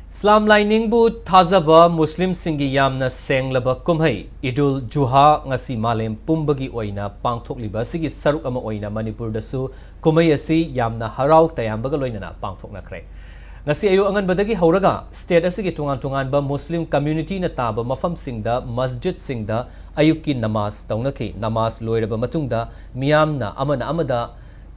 Islam lining bu thazaba Muslim singi yamna senglaba kumhai Eid-Ul-Adha ngasi malem pumbagi oina pangthokliba sigi saruk ama oina Manipur dasu kumhai asi yamna harau tayambaga loinana pangthoknakre ngasi ayu angan badagi hauraga state asigi tungan ba Muslim community na taba mafam singda masjid singda ayuki namaz taunaki namaz loiraba matungda miyamna amada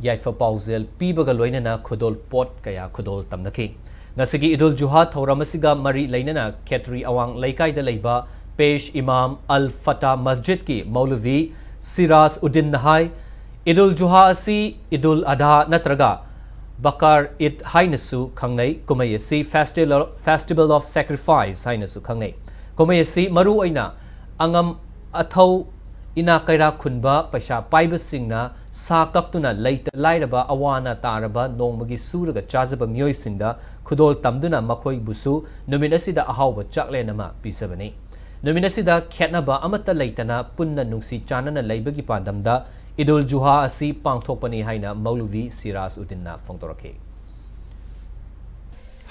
yaifa pauzel pibaga loinana khudol pot kaya khudol tamnaki Nasigi Eid-Ul-Adha Thauramasiga Mari Lainana Ketri Awang Laikai da Laiba Pesh Imam Al-Fatah Masjid ki Maulavi Siras Uddin Nahai Eid-Ul-Adha asi Eid-Ul-Adha natraga Bakar Eid Hainasu Khangnai Kumayasi Festival of Sacrifice Hainasu Khangnai Kumayasi Maru Aina Angam Athau Ina kaira khunba paisa paiba singna sa kaptuna leita lairaba awana taraba nongmagi suraga chazaba myoi singda khudol tamduna makhoi busu numinasida ahawba chakle nama pisabani numinasida khetnaba amata leitana punna nungsi chanana leibagi pandamda Eid-Ul-Adha asi pangthokpani haina Maulavi Siras Uddinna phongtorake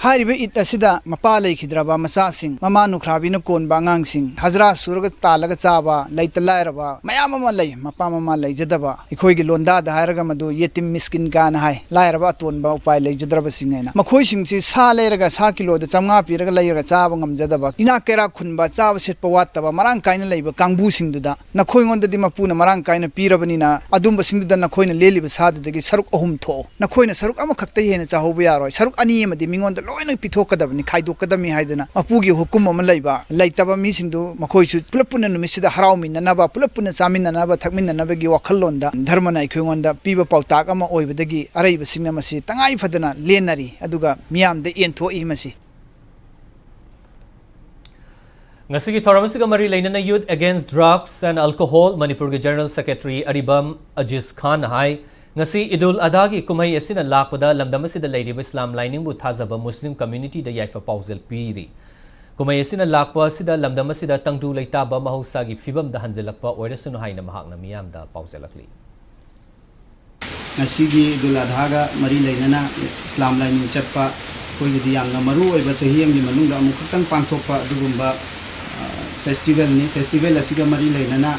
Haribe it asida mapalai khidraba masasing mama nukhrabi kon bangang sing hazra suraga talaga chaba laita lairaba mayam ma lay mapa mama lay jadaba ikhoi gi londa da haraga madu yetim miskin gan hai lairaba ton ba upai lay jadraba singaina makhoi sing si sa leiraga sa kilo da chamnga piraga layraga chaba ngam jadaba ina kera khunba chaba setpa wattaba marang kaina leiba kangbu sing duda nakhoi ngonda di mapuna marang kaina pirabani na adumba sing duda nakhoi na leliba sadu dagi saruk ahum tho nakhoi na saruk ama khakta hena chahobu yaroi saruk ani ma di mingonda loina pithokadabni khaidokadami haidana apugi hukum ama leiba leitaba mi singdu makhoisu pulapuna numisida harawminanaba pulapuna chaminanaba thakminanaba gi wakhallonda dharmana ikhongonda piba pautak ama oibadagi araiba singna masi tangai fadana lenari aduga miyamda enthoi masi Ngasigi Thoramasiga Mari Lainana Youth Against Drugs and Alcohol Manipur General Secretary Aribam Ajiz Khan hai Ngasi Eid-Ul-Adha ki kumhai asina lakpada lamdamasida lairiba Islam lining bu thazaba Muslim community da yaifa pauzel piri kumhai asina lakpa sida lamdamasida tangdu leitaba mahausa gi fibam da hanjelakpa oirasunu haina mahakna miyam da pauzelakli Ngasigi Eid-Ul-Adha ga Mari Lainana Islam lining chatpa koi gi yamna maru oiba chahiyam gi manungda amu khaktang pangthokpa dugumba festival asiga Mari Lainana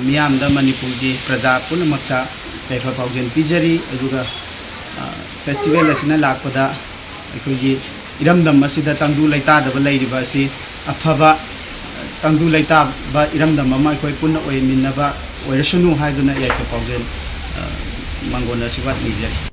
miyam da Manipur gi praja punamakta Kaifa Paujen Pijari aduga festival asina lakpada aikogi iramdam asida tangdu laita da lairiba asi afaba tangdu laita ba iramdam ama aikoi punna oiminaba oirasunu haiduna Kaifa Paujen mangona siwat nijari